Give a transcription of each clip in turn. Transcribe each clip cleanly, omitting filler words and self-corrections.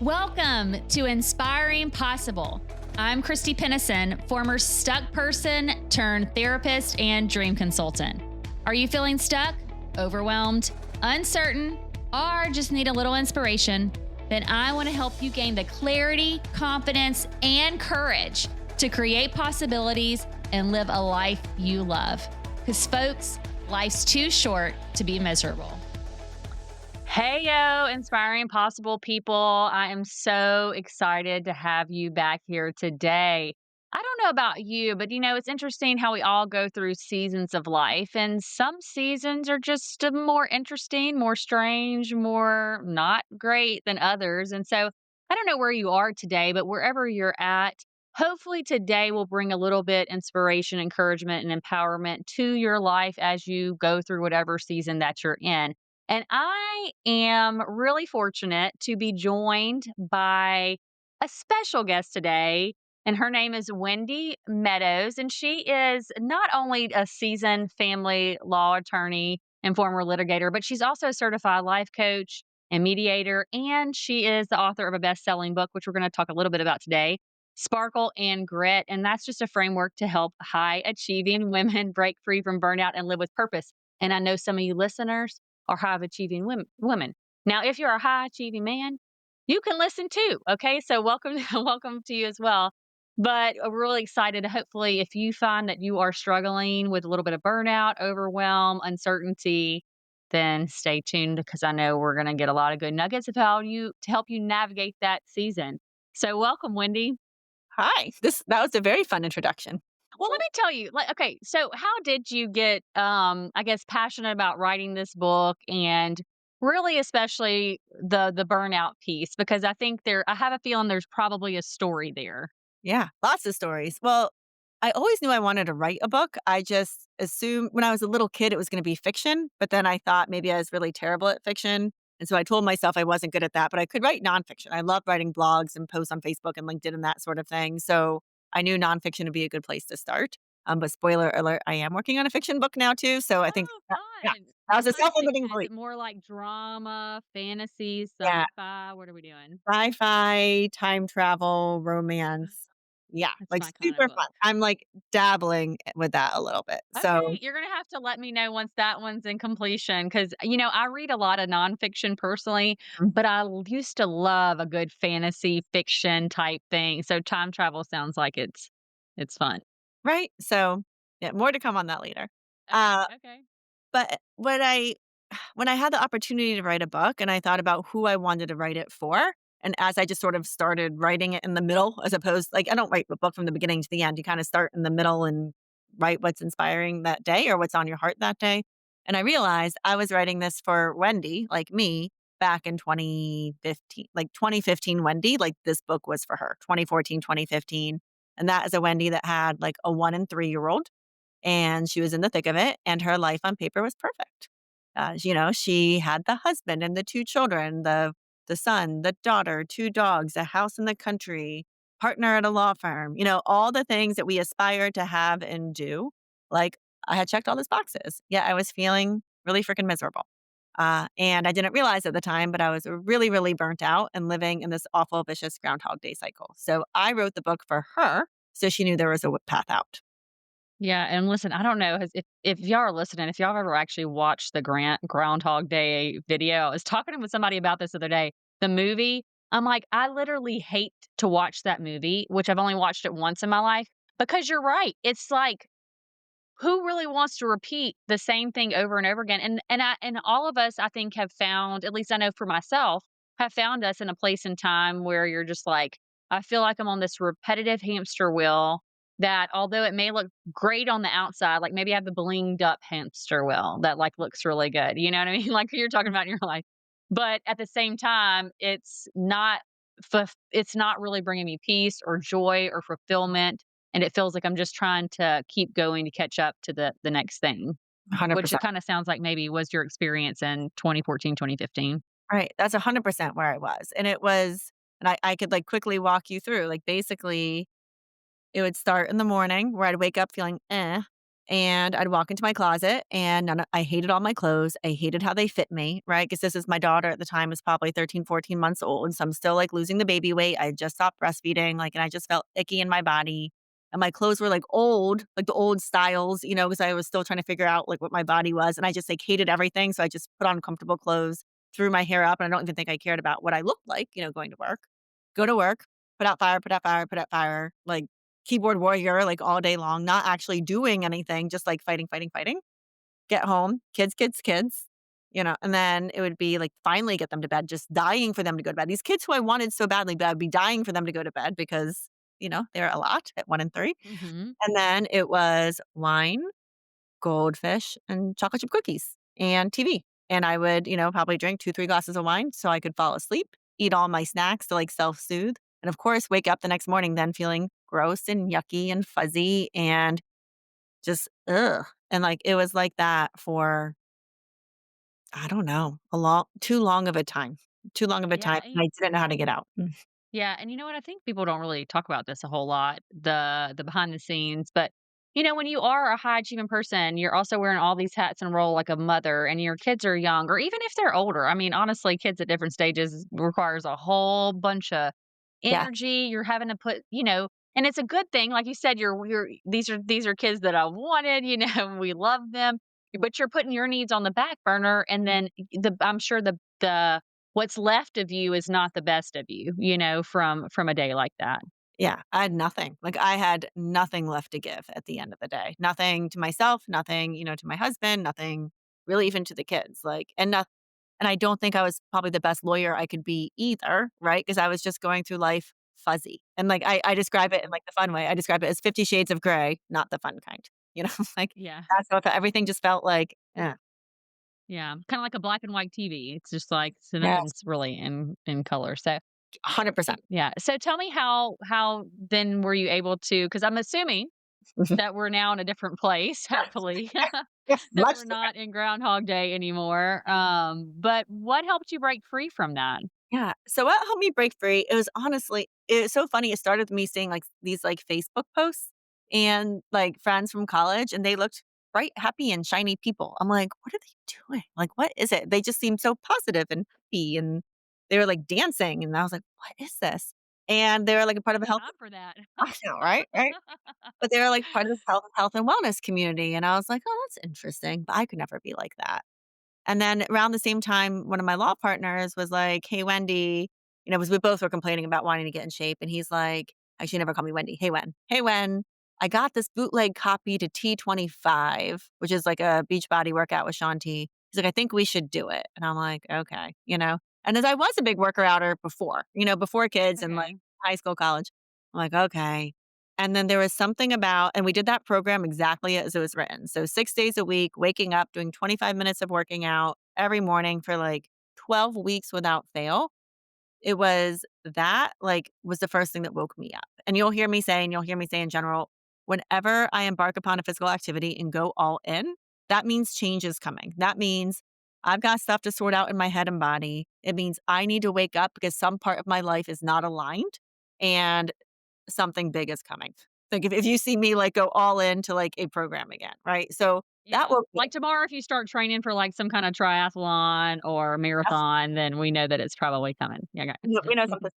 Welcome to Inspiring Possible. I'm Christy Pennison, former stuck person turned therapist and dream consultant. Are you feeling stuck, overwhelmed, uncertain, or just need a little inspiration? Then I want to help you gain the clarity, confidence, and courage to create possibilities and live a life you love. Because, folks, life's too short to be miserable. Hey, yo, inspiring possible people. I am so excited to have you back here today. I don't know about you, but it's interesting how we all go through seasons of life, and some seasons are just more interesting, more strange, more not great than others. And so I don't know where you are today, but wherever you're at, hopefully today will bring a little bit inspiration, encouragement, and empowerment to your life as you go through whatever season that you're in. And I am really fortunate to be joined by a special guest today, and her name is Wendy Meadows. And she is not only a seasoned family law attorney and former litigator, but she's also a certified life coach and mediator. And she is the author of a best-selling book, which we're going to talk a little bit about today, Sparkle and Grit. And that's just a framework to help high achieving women break free from burnout and live with purpose. And I know some of you listeners are high achieving women. Now, if you're a high achieving man, you can listen too. Okay. So welcome, welcome to you as well. But we're really excited. Hopefully, if you find that you are struggling with a little bit of burnout, overwhelm, uncertainty, then stay tuned because I know we're going to get a lot of good nuggets of how you to help you navigate that season. So welcome, Wendy. Hi. That was a very fun introduction. Well, let me tell you, okay, so how did you get, I guess, passionate about writing this book and really especially the burnout piece? Because I have a feeling there's probably a story there. Yeah, lots of stories. Well, I always knew I wanted to write a book. I just assumed when I was a little kid it was going to be fiction, but then I thought maybe I was really terrible at fiction. And so I told myself I wasn't good at that, but I could write nonfiction. I love writing blogs and posts on Facebook and LinkedIn and that sort of thing. So I knew nonfiction would be a good place to start. But spoiler alert, I am working on a fiction book now too. So I think Oh, yeah, fun. that What was a kind of self-limiting fiction? Is belief. it more like drama, fantasy, Yeah, sci-fi? What are we doing? sci-fi, time travel, romance. Yeah, That's like my kind of super book. fun. I'm like dabbling with that a little bit. So, Okay, you're gonna have to let me know once that one's in completion because I read a lot of nonfiction personally, mm, but used to love a good fantasy fiction type thing. So time travel sounds like it's fun. right? So, yeah, more to come on that later. Okay, Uh, okay. but when I had the opportunity to write a book and I thought about who I wanted to write it for, and as I just sort of started writing it in the middle, as opposed like I don't write a book from the beginning to the end. You kind of start in the middle and write what's inspiring that day or what's on your heart that day. And I realized I was writing this for Wendy, like me, back in 2015, like 2015 Wendy, like this book was for her, 2014, 2015. And that is a Wendy that had like a 1 and 3-year-old and she was in the thick of it and her life on paper was perfect. She had the husband and the 2 children, the son, the daughter, 2 dogs, a house in the country, partner at a law firm, all the things that we aspire to have and do. Like I had checked all those boxes. Yet I was feeling really freaking miserable. And I didn't realize at the time, but I was really, really burnt out and living in this awful, vicious Groundhog Day cycle. So I wrote the book for her so she knew there was a path out. Yeah, and listen, I don't know if y'all are listening, if y'all have ever actually watched the Groundhog Day video. I was talking with somebody about this the other day. The movie, I'm like, I literally hate to watch that movie, which I've only watched it once in my life, because you're right. It's like who really wants to repeat the same thing over and over again? And all of us, I think, have found, at least I know for myself, have found us in a place in time where you're just like, I feel like I'm on this repetitive hamster wheel that although it may look great on the outside, like maybe I have the blinged up hamster wheel that like looks really good. You know what I mean? Like you're talking about in your life. But at the same time, it's not really bringing me peace or joy or fulfillment, and it feels like I'm just trying to keep going to catch up to the next thing, which it 100%. kinda sounds like maybe was your experience in 2014, 2015. Right. That's 100% where I was. And it was, and I could like quickly walk you through, like basically it would start in the morning where I'd wake up feeling and I'd walk into my closet and I hated all my clothes. I hated how they fit me, right? Because this is my daughter at the time was probably 13, 14 months old. So I'm still like losing the baby weight. I had just stopped breastfeeding, like, and I just felt icky in my body. And my clothes were like old, like the old styles, because I was still trying to figure out like what my body was. And I just like hated everything. So I just put on comfortable clothes, threw my hair up, and I don't even think I cared about what I looked like, going to work. Go to work, put out fire, put out fire, put out fire, like keyboard warrior, like, all day long, not actually doing anything, just, like, fighting, fighting, fighting. Get home, kids, kids, kids, and then it would be, like, finally get them to bed, just dying for them to go to bed. These kids who I wanted so badly, but I'd be dying for them to go to bed because, they're a lot at 1 and 3. Mhm. And then it was wine, goldfish, and chocolate chip cookies, and TV. And I would, probably drink 2, 3 glasses of wine so I could fall asleep, eat all my snacks to, like, self-soothe, and, of course, wake up the next morning then feeling gross and yucky and fuzzy and just, ugh. And, like, it was like that for, I don't know, a long too long of a time. Too long of a Yeah, time, and I didn't know how to get out. yeah, and you know what? I think people don't really talk about this a whole lot, the behind the scenes, but when you are a high achieving person, you're also wearing all these hats and role like a mother and your kids are young or even if they're older. I mean, honestly, kids at different stages requires a whole bunch of Yeah, energy. You're having to put, and it's a good thing. Like you said, you're these are kids that I wanted, we love them, but you're putting your needs on the back burner and then I'm sure the what's left of you is not the best of you, from a day like that. yeah, I had nothing. Like, I had nothing left to give at the end of the day. Nothing to myself, nothing, to my husband, nothing really even to the kids, like, and I don't think I was probably the best lawyer I could be either, right? Because I was just going through life fuzzy. And, like, I describe it in, like, the fun way. I describe it as 50 shades of gray, not the fun kind, Like, Yeah. that's how everything just felt like, Yeah. Kinda like a black and white TV. It's just like so yes, nothing's really in color. So 100%. yeah. So tell me how then were you able to? Because 'cause I'm assuming that we're now in a different place, hopefully, Yeah, that much we're different. not in Groundhog Day anymore. But what helped you break free from that? Yeah. So what helped me break free, it was so funny. It started with me seeing like these like Facebook posts and like friends from college and they looked bright, happy, and shiny people. I'm like, what are they doing? Like, what is it? They just seemed so positive and happy and they were like dancing. And I was like, what is this? And they were like a I part don't of a have health. time for that. I know, right? Right. But they were like part of this health and wellness community. And I was like, oh, that's interesting. But I could never be like that. And then around the same time, one of my law partners was like, "Hey, Wendy," 'cause we both were complaining about wanting to get in shape, and he's like, actually never call me Wendy. Hey, Wen, I got this bootleg copy to T25, which is like a beach body workout with Shaun T. He's like, I think we should do it. And I'm like, okay. And as I was a big worker outer before, before kids and like Okay. high school, college, I'm like, okay. And then there was something about, and we did that program exactly as it was written. So 6 days a week, waking up, doing 25 minutes of working out every morning for like 12 weeks without fail. It was that, like, was the first thing that woke me up. And you'll hear me say in general, whenever I embark upon a physical activity and go all in, that means change is coming. That means I've got stuff to sort out in my head and body. It means I need to wake up because some part of my life is not aligned and something big is coming. Like if you see me like go all into like a program again, right? So that Yeah. woke me Like tomorrow, if you start training for like some kind of triathlon or up. marathon, then we know that it's probably coming. Yeah. We know Okay. something.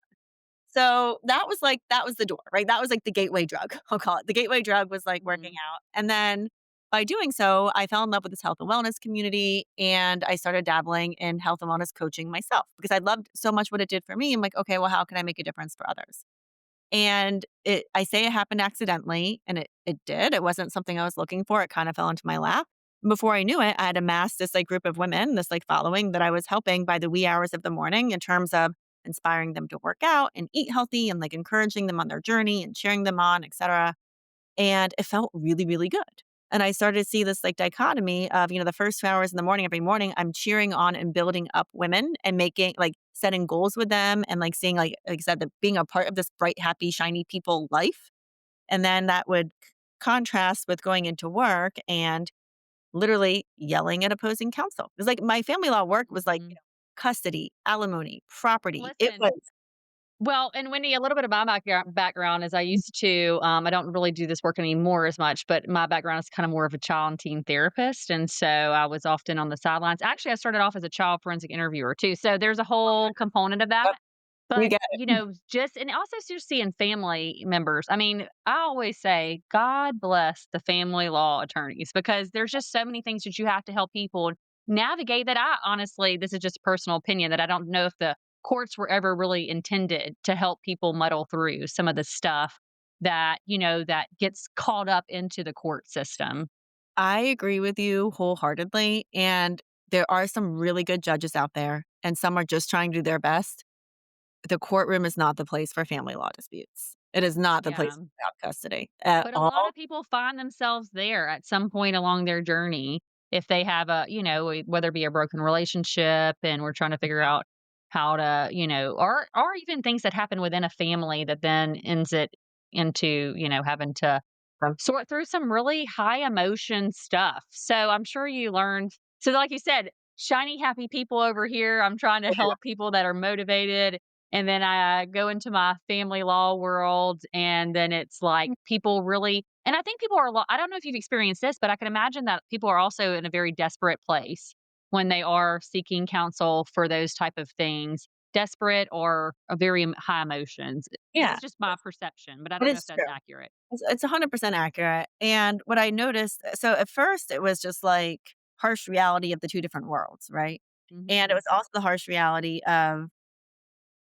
So that was the door, right? That was like the gateway drug, I'll call it. The gateway drug was like working Mhm. out. And then by doing so, I fell in love with this health and wellness community and I started dabbling in health and wellness coaching myself because I loved so much what it did for me. I'm like, okay, well, how can I make a difference for others? And I say it happened accidentally, and it did. It wasn't something I was looking for. It kind of fell into my lap. Before I knew it, I had amassed this like group of women, this like following that I was helping by the wee hours of the morning in terms of inspiring them to work out and eat healthy and like encouraging them on their journey and cheering them on, etc. And it felt really, really good. And I started to see this like dichotomy of, the first 2 hours in the morning, every morning, I'm cheering on and building up women and making like setting goals with them and like seeing like I said, the, being a part of this bright, happy, shiny people life. And then that would contrast with going into work and literally yelling at opposing counsel. It was like my family law work was like, Mhm. custody, alimony, property. It Listen, was Well, and Wendy, a little bit of my background is I used to, I don't really do this work anymore as much, but my background is kind of more of a child and teen therapist. And so I was often on the sidelines. Actually, I started off as a child forensic interviewer too. So there's a whole component of that. Yep, you But, get you it. know, just and also just seeing family members. I mean, I always say, God bless the family law attorneys because there's just so many things that you have to help people navigate that I honestly, this is just a personal opinion that I don't know if the courts were ever really intended to help people muddle through some of the stuff that, that gets caught up into the court system. I agree with you wholeheartedly, and there are some really good judges out there, and some are just trying to do their best. The courtroom is not the place for family law disputes. It is not the Yeah. place for child custody at But a lot all. of people find themselves there at some point along their journey if they have whether it be a broken relationship and we're trying to figure out how to, or even things that happen within a family that then ends it into, having to sort through some really high emotion stuff. So I'm sure you learned. So, like you said, shiny, happy people over here. I'm trying to help people that are motivated. And then I go into my family law world, and then it's like people really, and I think people are, I don't know if you've experienced this, but I can imagine that people are also in a very desperate place when they are seeking counsel for those type of things, desperate or a very high emotions. This Yeah, is just my perception, but I but don't know if it's that's true. accurate. It's 100% accurate, and what I noticed so at first, it was just, like, harsh reality of the 2 different worlds, right? And it Hmm. was also the harsh reality of,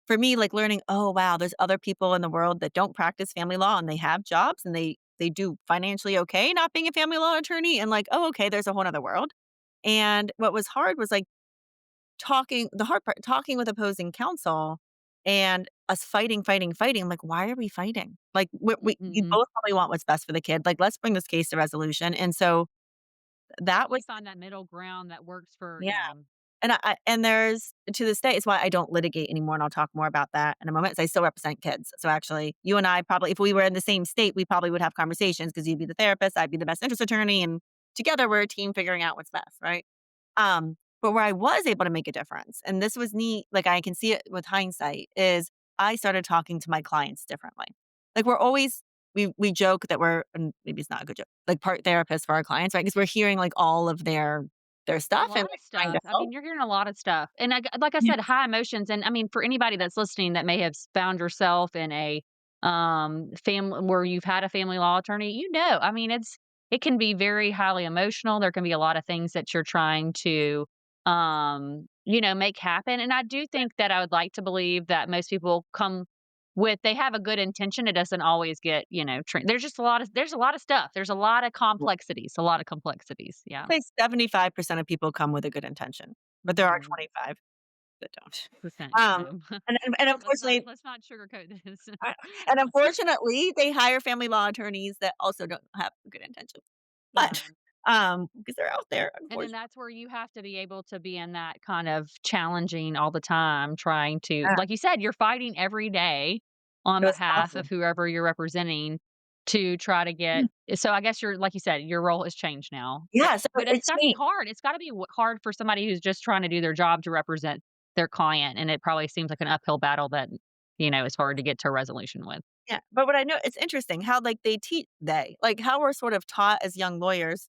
for me, like, learning, "Oh, wow, there's other people in the world that don't practice family law, and they have jobs, and they do financially okay not being a family law attorney," and, like, "Oh, okay, there's a whole 'nother world." And what was hard was, like, the hard part, talking with opposing counsel and us fighting, fighting, fighting. I'm like, "Why are we fighting? Like, we Hmm. both probably want what's best for the kid. Like, let's bring this case to resolution." And so that You was find that middle ground that works for, yeah. yeah. And there's to this day, it's why I don't litigate anymore, and I'll talk more about that in a moment, 'cause I still represent kids. So, actually, you and I probably if we were in the same state, we probably would have conversations because 'cause you'd be the therapist, I'd be the best interest attorney, and together we're a team figuring out what's best, right? But where I was able to make a difference, and this was neat, like, I can see it with hindsight, is I started talking to my clients differently. Like, we joke that we're and maybe it's not a good joke, like, part therapists for our clients, right? Because 'Cause we're hearing, like, all of their A stuff and, lot of like, trying to stuff. I help. mean, you're hearing a lot of stuff. And like I Yeah. said, high emotions. And I mean, for anybody that's listening that may have found yourself in a family where you've had a family law attorney, I mean, it can be very highly emotional. There can be a lot of things that you're trying to make happen. And I do think that I would like to believe that most people come with they have a good intention. It doesn't always get, there's a lot of stuff. There's a lot of complexities, a lot of complexities. Yeah. I'd say 75% of people come with a good intention, but there are Mhm. 25 that don't. Percent. Um, No. and unfortunately Let's not sugarcoat this. uh, and unfortunately, they hire family law attorneys that also don't have good intentions. But, Yeah. because they're out there, And then unfortunately. that's where you have to be able to be in that kind of challenging all the time, trying to, Yeah, like you said, you're fighting every day on it was behalf of awesome. whoever you're representing to try to get. Mm. So I guess like you said, your role has changed now. Yeah, so But it's it's got to be me. hard. It's got to be hard for somebody who's just trying to do their job to represent their client. And it probably seems like an uphill battle that, is hard to get to a resolution with. Yeah, but what I know it's interesting how, like, like, how we're sort of taught as young lawyers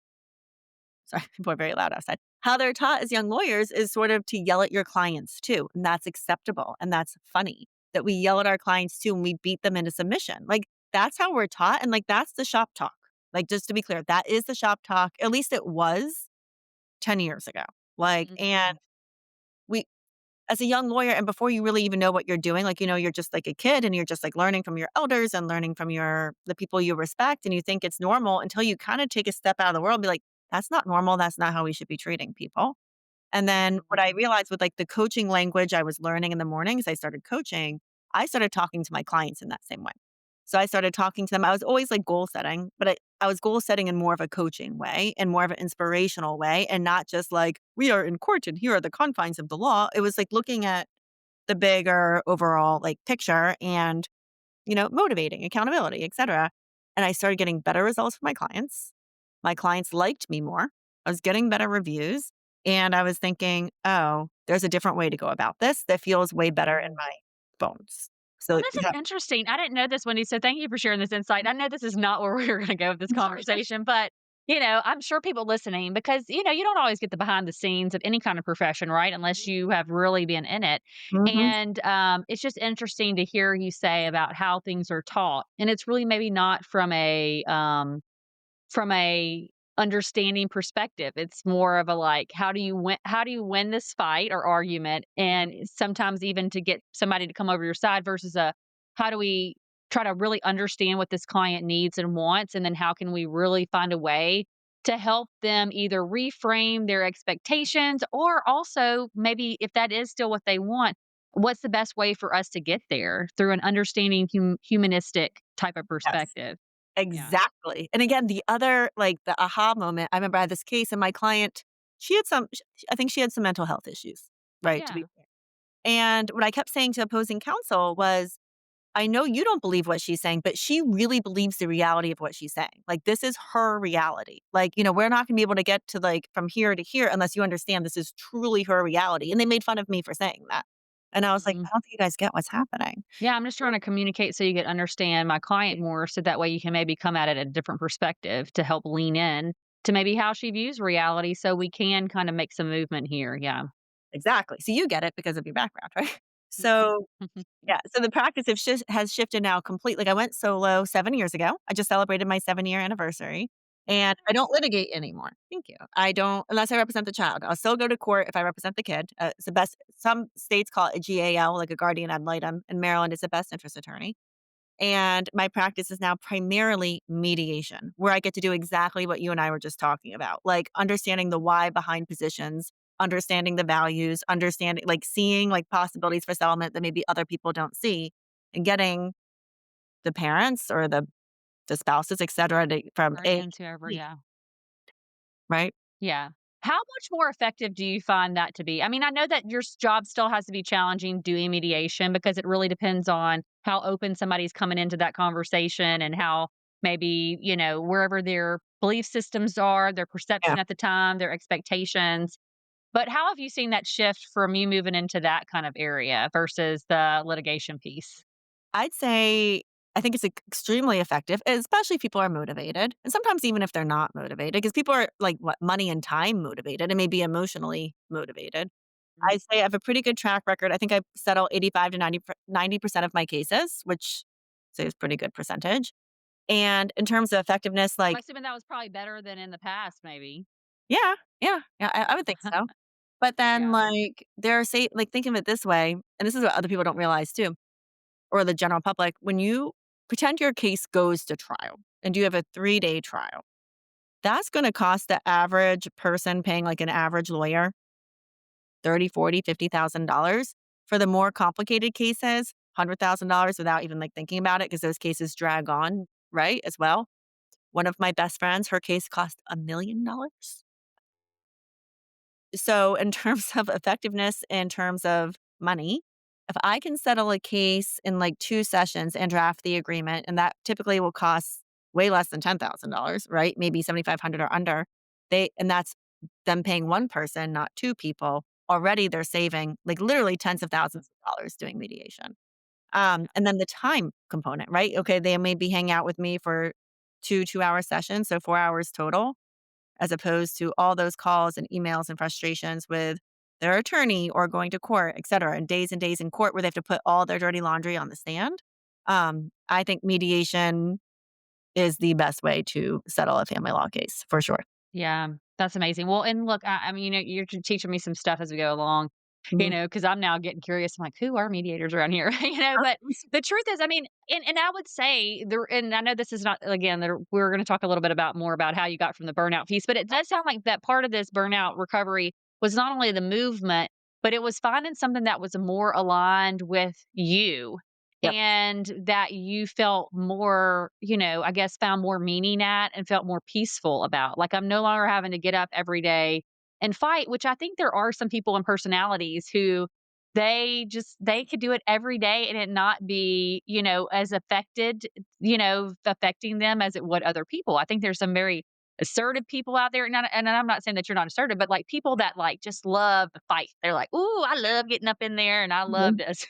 sorry, people are very loud outside. How they're taught as young lawyers is sort of to yell at your clients too, and that's acceptable, and that's funny that we yell at our clients too, and we beat them into submission. Like, that's how we're taught, and, like, that's the shop talk. Like, just to be clear, that is the shop talk, at least it was 10 years ago. Like, and Mhm. we as a young lawyer and before you really even know what you're doing, like, you're just like a kid and you're just like learning from your elders and learning from the people you respect and you think it's normal until you kind of take a step out of the world and be like, that's not normal. That's not how we should be treating people. And then what I Mhm. realized with like the coaching language I was learning in the mornings, I started coaching, I started talking to my clients in that same way. So I started talking to them. I was always like goal setting, but I was goal setting in more of a coaching way and more of an inspirational way and not just like, we are in court and here are the confines of the law. It was like looking at the bigger overall like picture and, motivating, accountability, etc. And I started getting better results for my clients. My clients liked me more. I was getting better reviews. And I was thinking, oh, there's a different way to go about this that feels way better in Mhm. my bones. Oh, So this is yeah. interesting. I didn't know this, Wendy, so thank you for sharing this insight. I know this is not where we were gonna go with this conversation, but, I'm sure people listening because, you don't always get the behind the scenes of any kind of profession, right? Unless you have really been in it. Mhm. And, it's just interesting to hear you say about how things are taught, and it's really maybe not from a understanding perspective. It's more of a like, how do you win this fight or argument? And sometimes even to get somebody to come over your side versus a how do we try to really understand what this client needs and wants? And then how can we really find a way to help them either reframe their expectations or also maybe if that is still what they want, what's the best way for us to get there through an understanding humanistic type of Yes. perspective? Yeah. Exactly. And again, the other like, the aha moment, I remember I had this case and my client, she had some sh I think she had some mental health issues, right, to be Yeah. fair. And what I kept saying to opposing counsel was, "I know you don't believe what she's saying, but she really believes the reality of what she's saying. Like, this is her reality. Like, we're not gonna be able to get to, like, from here to here unless you understand this is truly her reality." And they made fun of me for saying that. And I was like, "I Mhm. don't think you guys get what's happening." Yeah, I'm just trying to communicate so you can understand my client more so that way you can maybe come at it at a different perspective to help lean in to maybe how she views reality so we can kind of make some movement here. Yeah. Exactly. So you get it because of your background, right? So yeah, so the practice has shifted now completely. Like, I went solo 7 years ago. I just celebrated my 7-year anniversary, and I don't litigate anymore. Thank you. I don't unless I represent the child. I'll still go to court if I represent the kid. It's the best some states call it a GAL, like a guardian ad litem. In Maryland, it's a best interest attorney. And my practice is now primarily mediation, where I get to do exactly what you and I were just talking about, like understanding the why behind positions, understanding the values, understanding like seeing like possibilities for settlement that maybe other people don't see, and getting the parents or the spouses, et cetera, from A to Guardians, whoever. B, Yeah. right? Yeah. How much more effective do you find that to be? I mean, I know that your job still has to be challenging doing mediation because it really depends on how open somebody's coming into that conversation and how maybe, wherever their belief systems are, their Yeah. perception at the time, their expectations. But how have you seen that shift from you moving into that kind of area versus the litigation piece? I'd say I think it's extremely effective, especially if people are motivated. And sometimes even if they're not motivated, because people are like what money and time motivated and maybe emotionally motivated. Mhm. I say I have a pretty good track record. I think I settle 85 to 90% of my cases, which say is pretty good percentage. And in terms of effectiveness, I'm like, assuming that was probably better than in the past, maybe. yeah, yeah, yeah, I would think so. But then, Yeah. like, there are like, think of it this way, and this is what other people don't realize too, or the general public. When you pretend your case goes to trial and you have a 3-day trial, that's going to cost the average person paying like an average lawyer 30, 40, $50,000. For the more complicated cases, $100,000 without even, like, thinking about it because those cases drag on, right, as well. One of my best friends, her case cost $1,000,000. So, in terms of effectiveness, in terms of money, if I can settle a case in, like, 2 sessions and draft the agreement, and that typically will cost way less than $10,000, right? Maybe 7,500 or under. And that's them paying 1 person, not 2 people. Already they're saving, like, literally tens of thousands of dollars doing mediation. And then the time component, right? Okay, they maybe hang out with me for 2 two-hour sessions, so 4 hours total, as opposed to all those calls and emails and frustrations with their attorney or going to court, et cetera, and days in court where they have to put all their dirty laundry on the stand. I think mediation is the best way to settle a family law case for sure. Yeah, that's amazing. Well, and look, I mean, you're teaching me some stuff as we go along, Mhm. because I'm now getting curious. I'm like, who are mediators around here? But the truth is, I mean, and I would say there, and I know this is not, again, there, we're going to talk a little bit about more about how you got from the burnout piece, but it does sound like that part of this burnout recovery was not only the movement, but it was finding something that was more aligned with you Yep. and that you felt more, I guess found more meaning at and felt more peaceful about. Like I'm no longer having to get up every day and fight, which I think there are some people and personalities who they could do it every day and it not be, as affecting them as it would other people. I think there's some very assertive people out there. And I'm not saying that you're not assertive, but like people that like just love to fight. They're like, ooh, I love getting up in there and I love Mhm. this.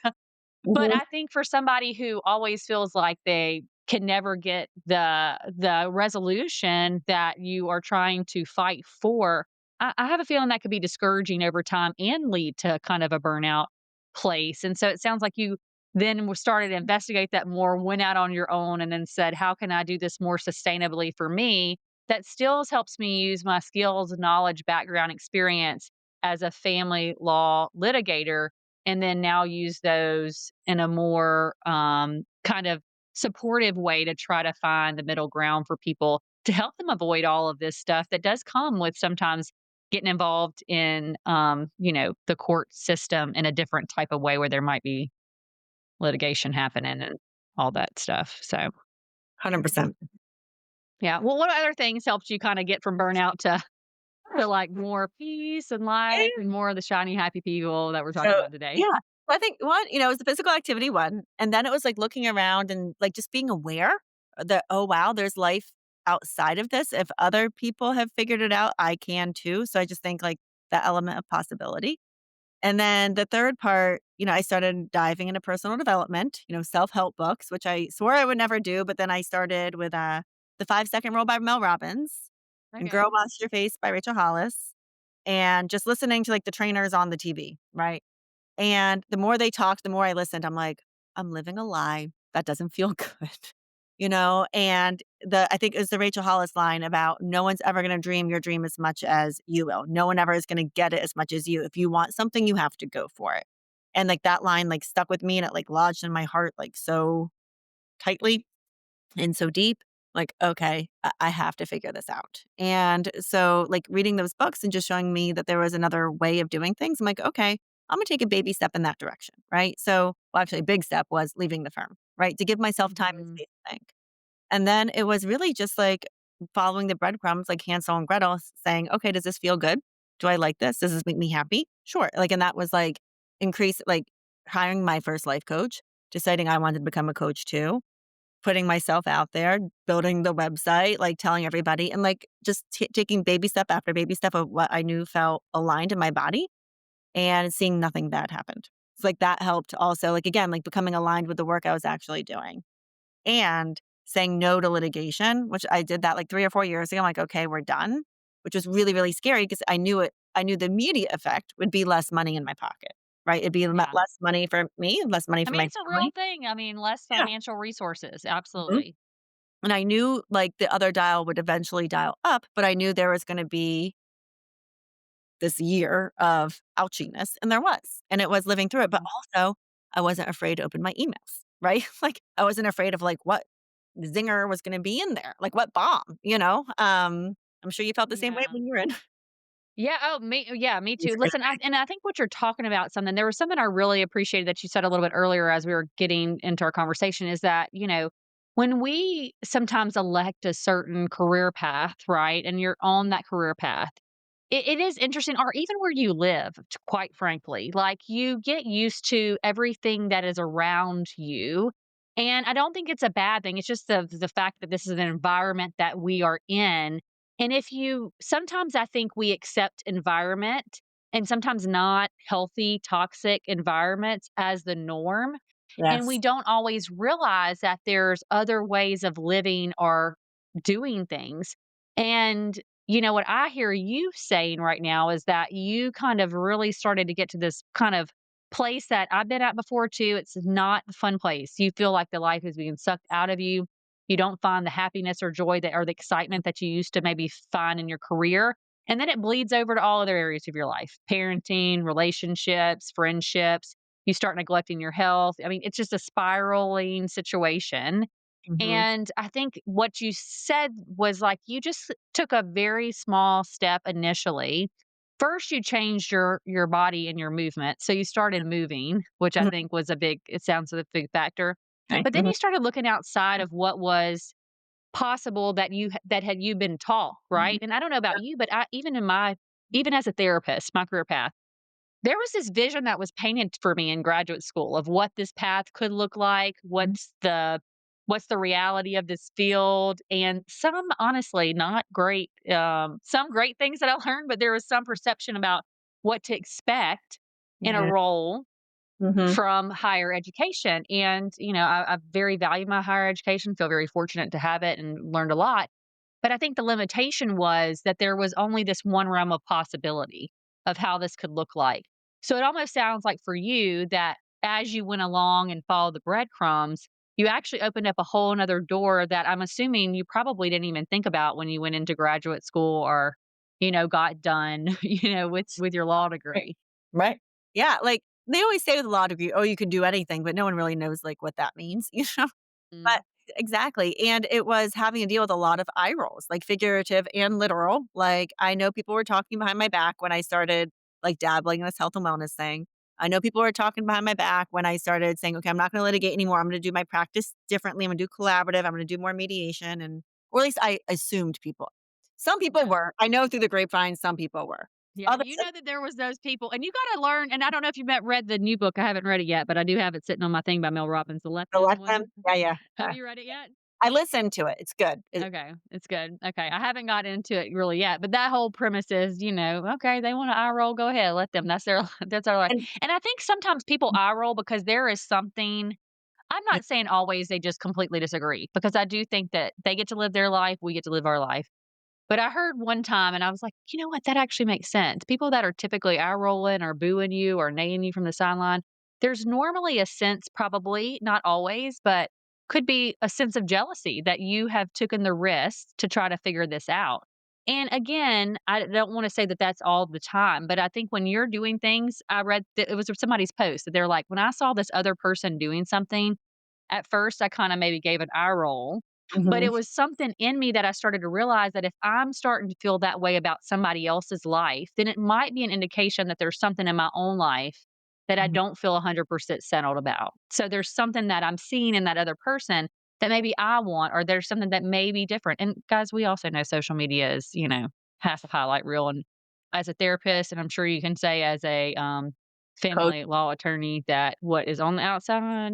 But Mhm. I think for somebody who always feels like they can never get the resolution that you are trying to fight for, I have a feeling that could be discouraging over time and lead to kind of a burnout place. And so it sounds like you then started to investigate that more, went out on your own, and then said, "How can I do this more sustainably for me? That still helps me use my skills, knowledge, background, experience as a family law litigator, and then now use those in a more kind of supportive way to try to find the middle ground for people to help them avoid all of this stuff that does come with sometimes getting involved in the court system in a different type of way where there might be litigation happening and all that stuff. So 100%. yeah. Well, what other things helped you kind of get from burnout to like more peace and life and more of the shiny happy people that we're talking So, about today? yeah. I think one, it was the physical activity one, and then it was, like, looking around and, like, just being aware that, "Oh, wow, there's life outside of this. If other people have figured it out, I can too." So I just think, like, that element of possibility. And then the third part, I started diving into personal development, self-help books, which I swore I would never do, but then I started with, The 5-Second Rule by Mel Robbins and Girl Okay. Wash Your Face by Rachel Hollis, and just listening to, like, the trainers on the TV, right? And the more they talked, the more I listened. I'm like, "I'm living a lie. That doesn't feel good." And I think it was the Rachel Hollis line about no one's ever gonna dream your dream as much as you will. No one ever is gonna get it as much as you. If you want something, you have to go for it. And, like, that line, like, stuck with me and it, like, lodged in my heart, like, so tightly and so deep. Like, "Okay, I have to figure this out." And so, like, reading those books and just showing me that there was another way of doing things, I'm like, "Okay, I'm gonna take a baby step in that direction," right? So well, actually, a big step was leaving the firm, right? To give myself time and Mhm. space to think. And then it was really just, like, following the breadcrumbs like Hansel and Gretel saying, "Okay, does this feel good? Do I like this? Does this make me happy? Sure." Like, and that was, like, hiring my first life coach, deciding I wanted to become a coach too, putting myself out there, building the website, like, telling everybody, and, like, just taking baby step after baby step of what I knew felt aligned in my body and seeing nothing bad happened. It's like that helped also, like, again, like, becoming aligned with the work I was actually doing and saying no to litigation, which I did that, like, 3 or 4 years ago. I'm like, "Okay, we're done," which was really, really scary because I knew the immediate effect would be less money in my pocket, right? It'd be Yeah. less money for me, less money I for mean, my it's a real family. thing. I mean, less Yeah. financial resources. Mhm. Absolutely. And I knew, like, the other dial would eventually dial up, but I knew there was gonna be this year of ouchiness, and there was, and it was living through it, but Mm. also, I wasn't afraid to open my emails, right? Like, I wasn't afraid of, like, what zinger was gonna be in there, like, what bomb, you know? I'm sure you felt the same way Yeah. when you were in Yeah, yeah, me this too. kind Listen, I think what you're talking about something there was something I really appreciated that you said a little bit earlier as we were getting into our conversation is that, when we sometimes elect a certain career path, right? And you're on that career path, it is interesting, or even where you live, quite frankly, like you get used to everything that is around you. And I don't think it's a bad thing. It's just the fact that this is an environment that we are in, and if you sometimes I think we accept environment and sometimes not healthy, toxic environments as the norm. And we Yes. don't always realize that there's other ways of living or doing things. And, what I hear you saying right now is that you kind of really started to get to this kind of place that I've been at before too. It's not a fun place. You feel like the life is being sucked out of you. You don't find the happiness or joy that or the excitement that you used to maybe find in your career. And then it bleeds over to all other areas of your life, parenting, relationships, friendships. You start neglecting your health. I mean, it's just a spiraling situation. Mhm. And I think what you said was like you just took a very small step initially. First, you changed your body and your movement. So you started moving, which I Mhm. think was it sounds a big factor. Okay. But then Mhm. you started looking outside of what was possible that had you been taught, right? Mhm. And I don't know about Yeah. you, but even as a therapist, my career path, there was this vision that was painted for me in graduate school of what this path could look like, Mhm. what's the reality of this field, and some honestly not great, some great things that I learned, but there was some perception about what to expect in a Yeah. role. Hmm. from higher education. And, I very value my higher education, feel very fortunate to have it and learned a lot. But I think the limitation was that there was only this one realm of possibility of how this could look like. So it almost sounds like for you that as you went along and followed the breadcrumbs, you actually opened up a whole nother door that I'm assuming you probably didn't even think about when you went into graduate school or, got done, with your law Right. degree. Right. Yeah. Like they always say with a law degree, oh, you can do anything, but no one really knows like what that means, you know? But Mm. exactly, and it was having to deal with a lot of eye rolls, like figurative and literal. Like, I know people were talking behind my back when I started, like, dabbling in this health and wellness thing. I know people were talking behind my back when I started saying, "Okay, I'm not gonna litigate anymore. I'm gonna do my practice differently. I'm gonna do collaborative. I'm gonna do more mediation," and or at least I assumed people. Some people Okay. were. I know through the grapevine, some people were. Yeah, Others you know that there was those people, and you gotta learn. And I don't know if you met read the new book. I haven't read it yet, but I do have it sitting on my thing by Mel Robbins, the Let Them elect them. one. Yeah, yeah. Have you read it yet? I listened to it. It's good. Okay, it's good. Okay, I haven't got into it really yet, but that whole premise is, okay, they want to eye roll, go ahead, let them. That's their that's their life. And And I think sometimes people eye roll because there is something. I'm not saying always they just completely disagree because I do think that they get to live their life, we get to live our life. But I heard one time and I was like, you know what? That actually makes sense. People that are typically eye rolling or booing you or naying you from the sideline, there's normally a sense, probably not always, but could be a sense of jealousy that you have taken the risk to try to figure this out. And again, I don't want to say that that's all the time, but I think when you're doing things, I read that it was somebody's post that they're like, when I saw this other person doing something, at first I kind of maybe gave an eye roll, but mhm, it was something in me that I started to realize that if I'm starting to feel that way about somebody else's life, then it might be an indication that there's something in my own life that I mhm. don't feel 100% settled about. So there's something that I'm seeing in that other person that maybe I want, or there's something that may be different. And guys, we also know social media is, half a highlight reel. And as a therapist, and I'm sure you can say as a Coach. family law attorney, that what is on the outside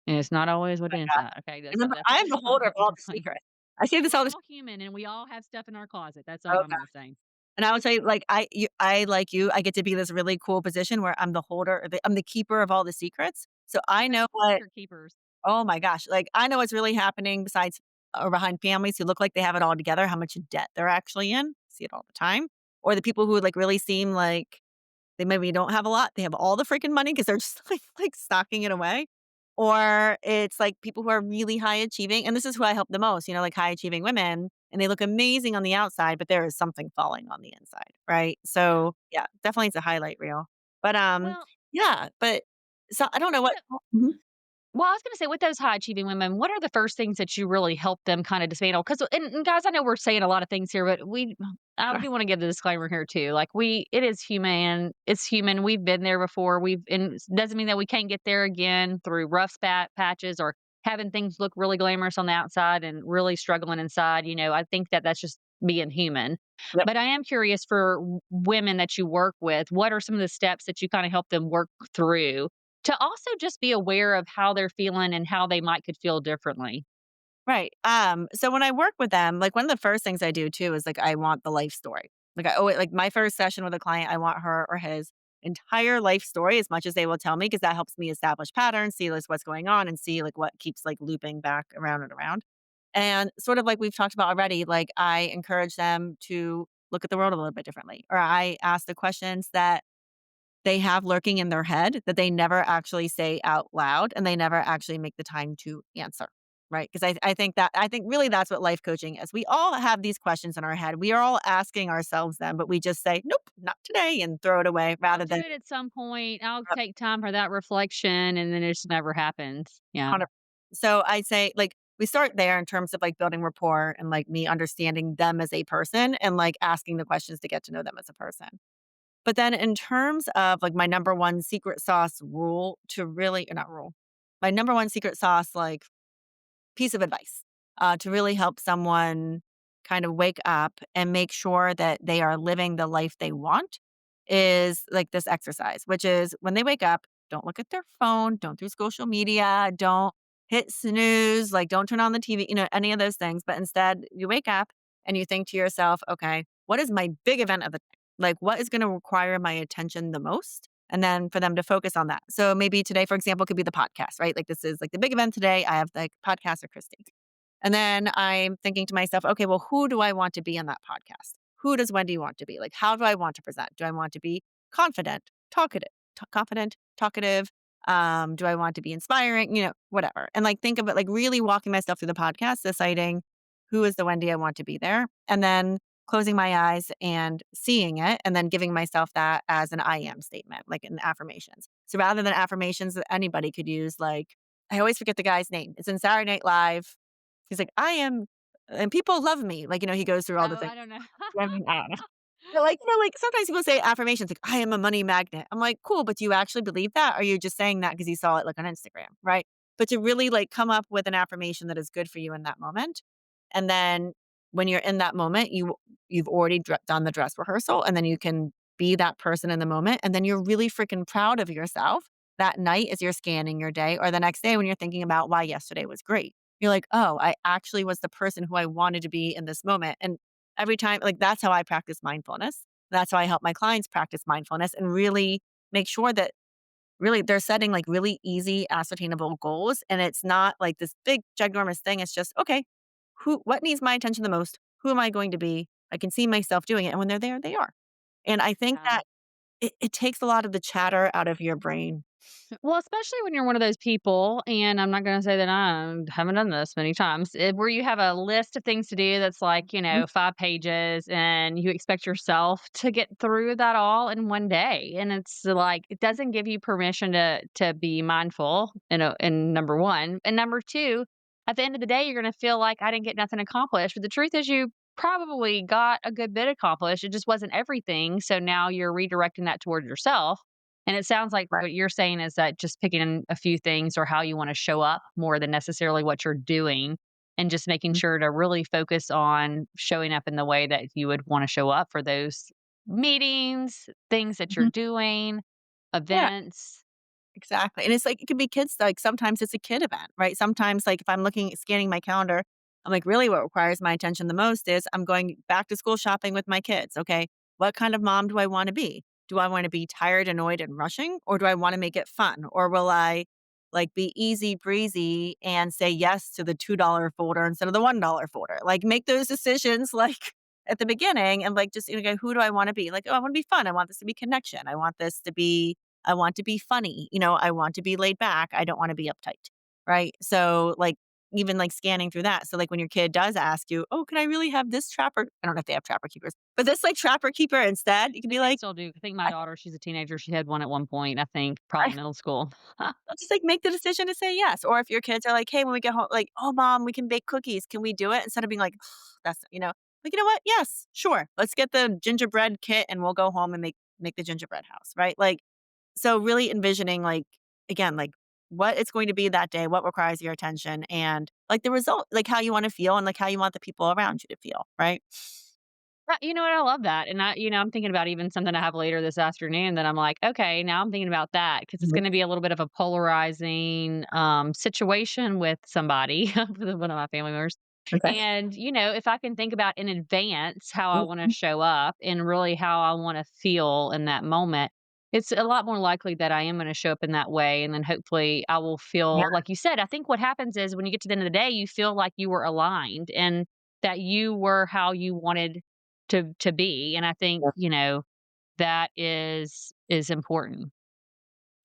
and it's not always what the inside, okay? That's Remember, that's I'm always the my holder of all the like, secrets. I say this we're all the all human and we all have stuff in our closet. That's oh all I'm god, gonna say. and I would say, like, I like you, I get to be this really cool position where I'm the holder I'm the keeper of all the secrets, so I That's know what secret keepers. oh my gosh, like, I know what's really happening besides or behind families who look like they have it all together, how much debt they're actually in, see it all the time, or the people who, like, really seem like they maybe don't have a lot, they have all the freaking money because 'cause they're just, like, stocking it away. Or it's, like, people who are really high achieving, and this is who I help the most, like, high achieving women, and they look amazing on the outside, but there is something falling on the inside, right? Yeah. So, yeah, definitely it's a highlight reel. But, Well, yeah, but so I don't know with what the mhm. well, I was gonna say with those high achieving women, what are the first things that you really help them kinda dismantle? 'Cause and guys, I know we're saying a lot of things here, but I Sure. do wanna give the disclaimer here too. Like it is human. It's human. We've been there before. And it doesn't mean that we can't get there again through rough spat patches or having things look really glamorous on the outside and really struggling inside. I think that that's just being human. Yep. But I am curious for women that you work with, what are some of the steps that you kinda help them work through to also just be aware of how they're feeling and how they might could feel differently? Right. So when I work with them, like one of the first things I do too is like I want the life story. Like my first session with a client, I want her or his entire life story as much as they will tell me because that helps me establish patterns, see like what's going on and see like what keeps like looping back around and around. And sort of like we've talked about already, like I encourage them to look at the world a little bit differently. Or I ask the questions that they have lurking in their head that they never actually say out loud and they never actually make the time to answer. Right. Because I think really that's what life coaching is. We all have these questions in our head. We are all asking ourselves them, but we just say, nope, not today and throw it away I'll rather do than it at some point. I'll take time for that reflection, and then it just never happens. Yeah. 100. So I say, like, we start there in terms of like building rapport and like me understanding them as a person and like asking the questions to get to know them as a person. But then in terms of like my number one secret sauce rule to really, or not rule, my number one secret sauce, like piece of advice to really help someone kind of wake up and make sure that they are living the life they want is like this exercise, which is when they wake up, don't look at their phone, don't do social media, don't hit snooze, like don't turn on the TV, any of those things. But instead, you wake up and you think to yourself, okay, what is my big event of the day? Like, what is going to require my attention the most? and then for them to focus on that. So maybe today, for example, could be the podcast, right? Like this is like the big event today. I have the podcast with Christy. And then I'm thinking to myself, okay, well, who do I want to be on that podcast? Who does Wendy want to be? Like, how do I want to present? Do I want to be confident, talkative? Do I want to be inspiring? Whatever. And like, think of it like really walking myself through the podcast, deciding who is the Wendy I want to be there. And then closing my eyes and seeing it and then giving myself that as an I am statement, like in affirmations. So rather than affirmations that anybody could use, like, I always forget the guy's name. It's in Saturday Night Live. He's like, I am, and people love me. Like, he goes through all the Oh, things. I don't know. I mean, I don't know. But like, like sometimes people say affirmations like, I am a money magnet. I'm like, cool, but do you actually believe that? Or are you just saying that because you saw it like on Instagram, right? But to really like come up with an affirmation that is good for you in that moment. And then when you're in that moment, you've already done the dress rehearsal, and then you can be that person in the moment. And then you're really freaking proud of yourself that night as you're scanning your day, or the next day when you're thinking about why yesterday was great. You're like, oh, I actually was the person who I wanted to be in this moment. And every time, like, that's how I practice mindfulness. That's how I help my clients practice mindfulness and really make sure that really they're setting like really easy, ascertainable goals. And it's not like this big, ginormous thing. It's just, okay, what needs my attention the most? Who am I going to be? I can see myself doing it. And when they're there, they are. And I think Yeah. that it takes a lot of the chatter out of your brain. Well, especially when you're one of those people, and I'm not going to say that I haven't done this many times, where you have a list of things to do that's like, Mhm. 5 pages, and you expect yourself to get through that all in one day. And it's like, it doesn't give you permission to be mindful, in number one. And number two, at the end of the day, you're going to feel like I didn't get nothing accomplished. But the truth is, you probably got a good bit accomplished. It just wasn't everything. So now you're redirecting that toward yourself, and it sounds like Right. what you're saying is that just picking a few things or how you wanna show up more than necessarily what you're doing, and just making Mhm. sure to really focus on showing up in the way that you would wanna show up for those meetings, things that you're Mhm. doing, Yeah. events. Exactly, and it's like it could be kids, like, sometimes it's a kid event, right? Sometimes, like, if I'm scanning my calendar, I'm like, really what requires my attention the most is I'm going back to school shopping with my kids, okay? What kind of mom do I wanna be? Do I wanna be tired, annoyed, and rushing, or do I wanna make it fun? Or will I, like, be easy breezy and say yes to the $2 folder instead of the $1 folder? Like, make those decisions, like, at the beginning and, like, just, go, who do I wanna be? Like, "Oh, I wanna be fun. I want this to be connection. I want to be funny, I want to be laid back. I don't want to be uptight. Right. So like even like scanning through that. So like when your kid does ask you, oh, can I really have this trapper? I don't know if they have trapper keepers, but this like trapper keeper instead, you can I be think they like, still do. I think my I, daughter, she's a teenager, she had one at one point, I think, probably I middle school. just like make the decision to say yes. Or if your kids are like, hey, when we get home, like, oh mom, we can bake cookies. Can we do it? Instead of being like, that's like, what? Yes, sure. Let's get the gingerbread kit and we'll go home and make the gingerbread house. Right. Like so really envisioning like again, like what it's going to be that day, what requires your attention and like the result, like how you want to feel and like how you want the people around you to feel, right? You know what? I love that. And I'm thinking about even something I have later this afternoon that I'm like, okay, now I'm thinking about that because it's Mhm. going to be a little bit of a polarizing situation with somebody, with one of my family members. Okay. And, if I can think about in advance how I want to Mhm. show up and really how I want to feel in that moment, it's a lot more likely that I am going to show up in that way. And then hopefully I will Yeah. feel, like you said, I think what happens is when you get to the end of the day, you feel like you were aligned and that you were how you wanted to be, and I think, Yeah. that is important.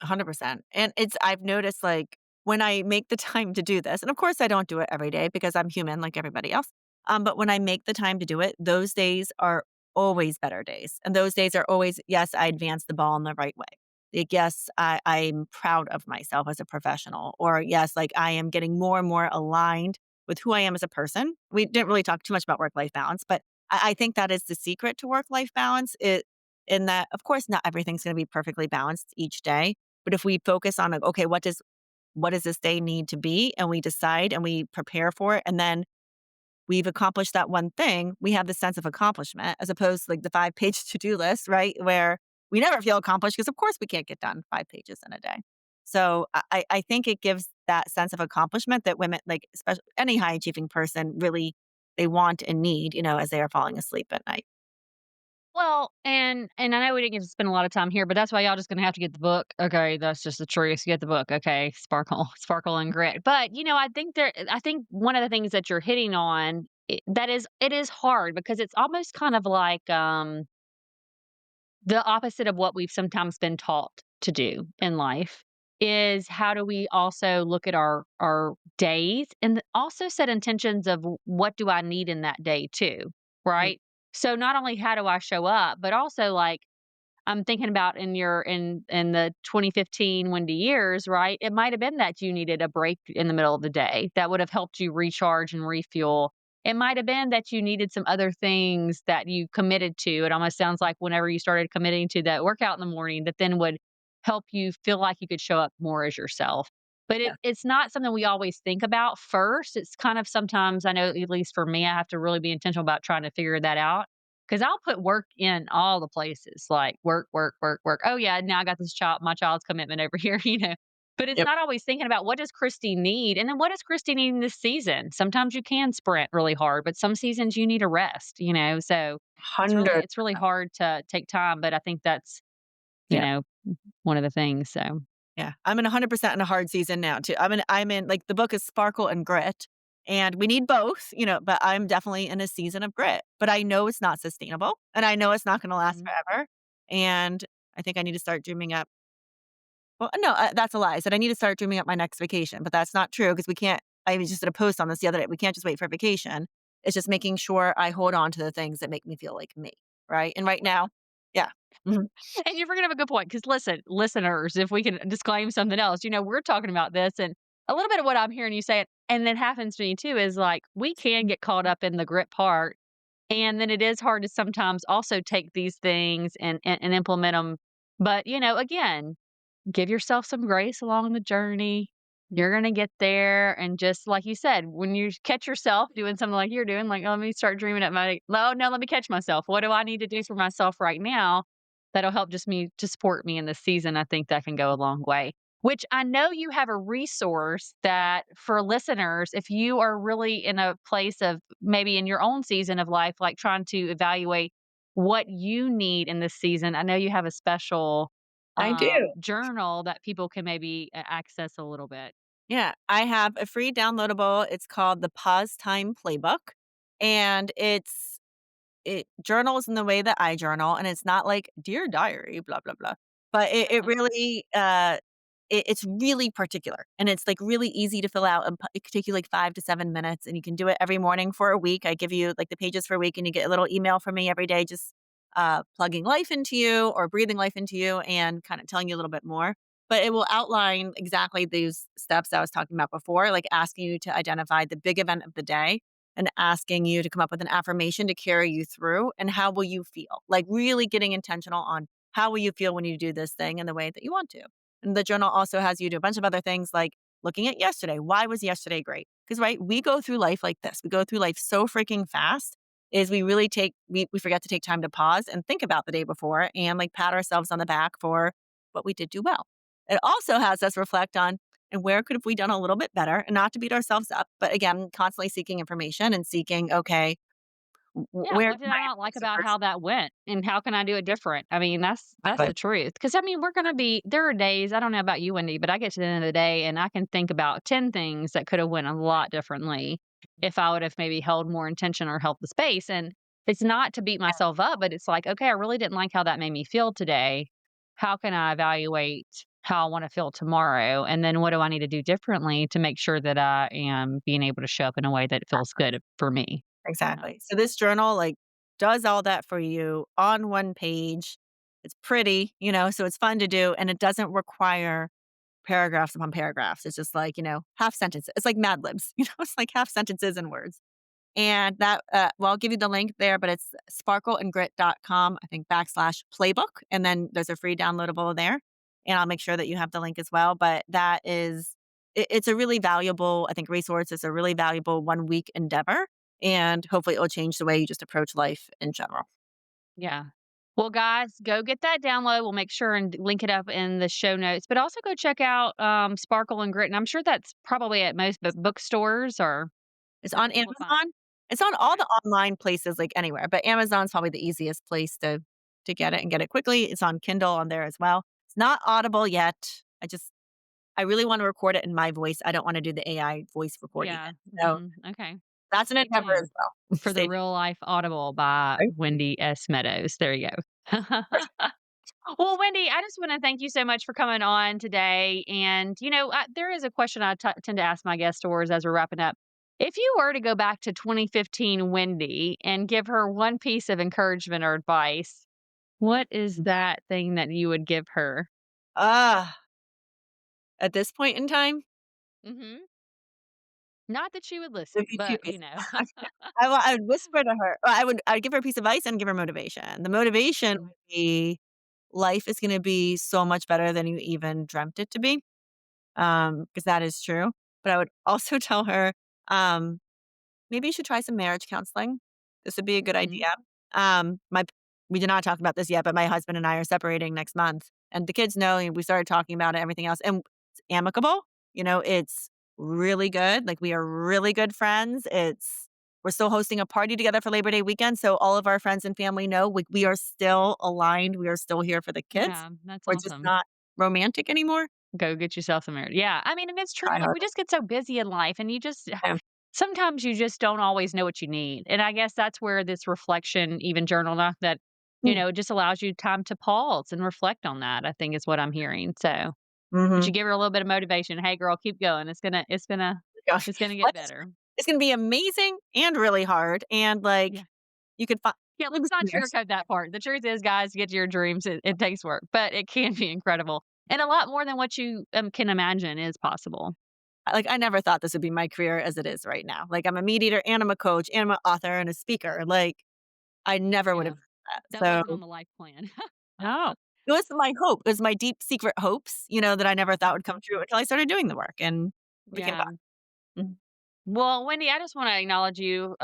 100%. And I've noticed like when I make the time to do this, and of course I don't do it every day because I'm human like everybody else. But when I make the time to do it, those days are always better days. And those days are always, yes, I advanced the ball in the right way. Like, yes, I'm proud of myself as a professional. Or yes, like I am getting more and more aligned with who I am as a person. We didn't really talk too much about work-life balance, but I think that is the secret to work-life balance. In that, of course, not everything's going to be perfectly balanced each day, but if we focus on like, okay, what does this day need to be? And we decide and we prepare for it. And then we've accomplished that one thing, we have the sense of accomplishment as opposed to like the 5 page to-do list, right? Where we never feel accomplished because of course we can't get done 5 pages in a day. So I think it gives that sense of accomplishment that women, like especially any high achieving person really they want and need, as they are falling asleep at night. Well, and I know we didn't get to spend a lot of time here, but that's why y'all just gonna have to get the book. Okay, that's just the truth. Get the book. Okay, sparkle, sparkle and grit. But I think one of the things that you're hitting on it is hard because it's almost kind of like the opposite of what we've sometimes been taught to do in life is how do we also look at our days and also set intentions of what do I need in that day too, Mm. right? So not only how do I show up, but also like I'm thinking about in the 2015 Wendy years, right? It might have been that you needed a break in the middle of the day that would have helped you recharge and refuel. It might have been that you needed some other things that you committed to. It almost sounds like whenever you started committing to that workout in the morning, that then would help you feel like you could show up more as yourself. But Yeah. it's not something we always think about first. It's kind of sometimes I know, at least for me, I have to really be intentional about trying to figure that out 'cause I'll put work in all the places, like work, work, work, work. Oh, yeah, now I got my child's commitment over here, But it's Yep. not always thinking about what does Christy need, and then what does Christy need in this season? Sometimes you can sprint really hard, but some seasons you need a rest. So 100. it's really hard to take time, but I think that's, you Yeah. know, one of the things, so Yeah, I'm in 100% in a hard season now too. I'm in like, the book is Sparkle and Grit, and we need both, but I'm definitely in a season of grit. But I know it's not sustainable, and I know it's not gonna last Mhm. forever, and I think I need to start dreaming up well, no, that's a lie. I said I need to start dreaming up my next vacation, but that's not true because we can't I was just did a post on this the other day. We can't just wait for vacation. It's just making sure I hold on to the things that make me feel like me, right? And right now yeah. Mhm. And you bring up a good point because listen, listeners, if we can disclaim something else, we're talking about this and a little bit of what I'm hearing you say, and it happens to me too, is like we can get caught up in the grit part. And then it is hard to sometimes also take these things and implement them. But, again, give yourself some grace along the journey. You're going to get there. And just like you said, when you catch yourself doing something like you're doing, like, "Oh, let me start dreaming at oh, no, let me catch myself. What do I need to do for myself right now that'll help just me to support me in this season?" I think that can go a long way. Which I know you have a resource that for listeners, if you are really in a place of maybe in your own season of life, like trying to evaluate what you need in this season, I know you have a special I do. journal that people can maybe access a little bit. Yeah, I have a free downloadable. It's called the Pause Time Playbook, and it journals in the way that I journal, and it's not like dear diary, blah blah blah. But it really it's really particular, and it's like really easy to fill out. And it could take you like 5 to 7 minutes, and you can do it every morning for a week. I give you like the pages for a week, and you get a little email from me every day, just plugging life into you or breathing life into you, and kind of telling you a little bit more. But it will outline exactly these steps I was talking about before, like asking you to identify the big event of the day and asking you to come up with an affirmation to carry you through and how will you feel? Like really getting intentional on how will you feel when you do this thing in the way that you want to. And the journal also has you do a bunch of other things like looking at yesterday. Why was yesterday great? Because right, we go through life like this. We go through life so freaking fast is we really we forget to take time to pause and think about the day before and like pat ourselves on the back for what we did do well. It also has us reflect on and where could have we done a little bit better and not to beat ourselves up, but again, constantly seeking information and seeking, okay, Yeah, where what can did I I not like improve the about person? how that went, and how can I do it different? I mean, that's Exactly. the truth. Because I mean, we're gonna be there are days, I don't know about you, Wendy, but I get to the end of the day and I can think about 10 things that could have went a lot differently if I would have maybe held more intention or held the space, and it's not to beat myself up, but it's like, "Okay, I really didn't like how that made me feel today. How can I evaluate how I wanna feel tomorrow? And then what do I need to do differently to make sure that I am being able to show up in a way that feels good for me?" Yeah. Exactly. So this journal like does all that for you on one page. It's pretty, so it's fun to do and it doesn't require paragraphs upon paragraphs. It's just like, half sentences. It's like Mad Libs, it's like half sentences and words. And that, well, I'll give you the link there, but it's sparkleandgrit.com, I think /playbook. And then there's a free downloadable there. And I'll make sure that you have the link as well. But it's a really valuable, I think, resource. It's a really valuable 1 week endeavor. And hopefully it will change the way you just approach life in general. Yeah. Well, guys, go get that download. We'll make sure and link it up in the show notes. But also go check out Sparkle and Grit. And I'm sure that's probably at most bookstores or It's on people will find. Amazon. It's on all the online places, like, anywhere, but Amazon's probably the easiest place to get it and get it quickly. It's on Kindle on there as well. It's not Audible yet. I really wanna record it in my voice. I don't wanna do the AI voice recording Yeah. it. So, Okay. that's an Stay endeavor tuned as well. for the Stay real life Audible by tuned. Wendy S. Meadows. There you go. Well, Wendy, I just want to thank you so much for coming on today. And, there is a question I tend to ask my guest stores as we're wrapping up. If you were to go back to 2015 Wendy and give her one piece of encouragement or advice, what is that thing that you would give her? Ah, at this point in time, Hmm. Not that she would listen, there'd be 2 but pieces. I would whisper to her well, I'd give her a piece of advice and give her motivation. The motivation Mhm. would be life is gonna be so much better than you even dreamt it to be, 'cause that is true. But I would also tell her, um, maybe you should try some marriage counseling. This would be a good Mhm. idea. My we did not talk about this yet, but my husband and I are separating next month, and the kids know, and we started talking about it, everything else, and it's amicable. It's really good. Like, we are really good friends. We're still hosting a party together for Labor Day weekend, so all of our friends and family know we are still aligned. We are still here for the kids. Yeah, that's We're just awesome. not romantic anymore. Go get yourself some marriage. Yeah. I mean, and it's true. Try We harder. just get so busy in life and you just Yeah. sometimes you just don't always know what you need. And I guess that's where this reflection, even journal knock that, Mm. it just allows you time to pause and reflect on that, I think is what I'm hearing. So you Mhm. should give her a little bit of motivation. Hey girl, keep going. Gosh, It's gonna get life is better. it's gonna be amazing and really hard, and, like, Yeah. you could find Yeah, maybe let's not some years. sugarcoat that part. The truth is, guys, to get to your dreams, it takes work, but it can be incredible. And a lot more than what you can imagine is possible. Like, I never thought this would be my career as it is right now. Like, I'm a mediator and I'm a coach and I'm an author and a speaker. Like, I never would Yeah. have done That that. wasn't on So, the life plan. no. It was my hope. It was my deep secret hopes, that I never thought would come Mhm. true until I started doing the work and it became Yeah. possible. Mhm. Well, Wendy, I just want to acknowledge you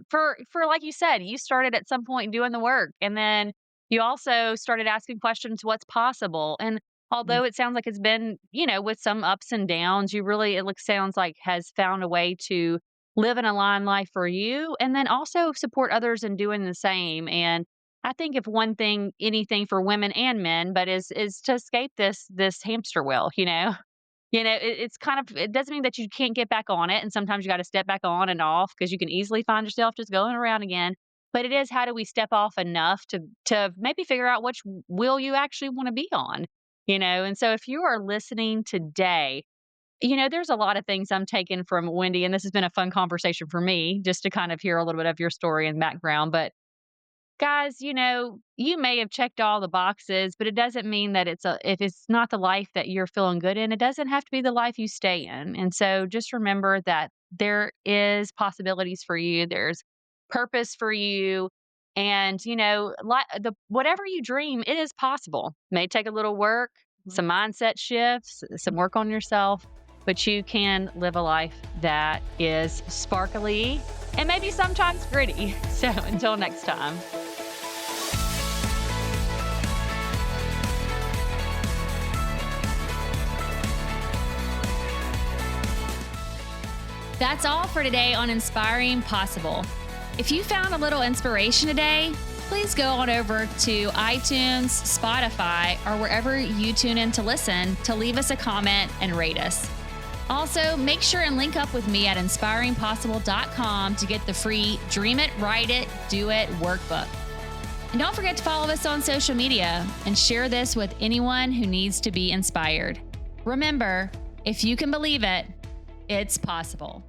for like you said, you started at some point doing the work, and then you also started asking questions, what's possible. And Mm. although it sounds like it's been, with some ups and downs, you really sounds like has found a way to live an aligned life for you, and then also support others in doing the same. And I think if one thing, anything for women and men, but is to escape this hamster wheel, it's kind of it doesn't mean that you can't get back on it, and sometimes you gotta step back on and off because you can easily find yourself just going around again. But it is how do we step off enough to maybe figure out which wheel you actually wanna be on, And so if you are listening today, there's a lot of things I'm taking from Wendy, and this has been a fun conversation for me just to kind of hear a little bit of your story and background, but guys, you may have checked all the boxes, but it doesn't mean that if it's not the life that you're feeling good in, it doesn't have to be the life you stay in. And so just remember that there is possibilities for you. There's purpose for you. And, the whatever you dream, it is possible. May take a little work, some mindset shifts, some work on yourself, but you can live a life that is sparkly and maybe sometimes gritty. So until next time. That's all for today on Inspiring Possible. If you found a little inspiration today, please go on over to iTunes, Spotify, or wherever you tune in to listen to leave us a comment and rate us. Also, make sure and link up with me at inspiringpossible.com to get the free Dream It, Write It, Do It workbook. And don't forget to follow us on social media and share this with anyone who needs to be inspired. Remember, if you can believe it, it's possible.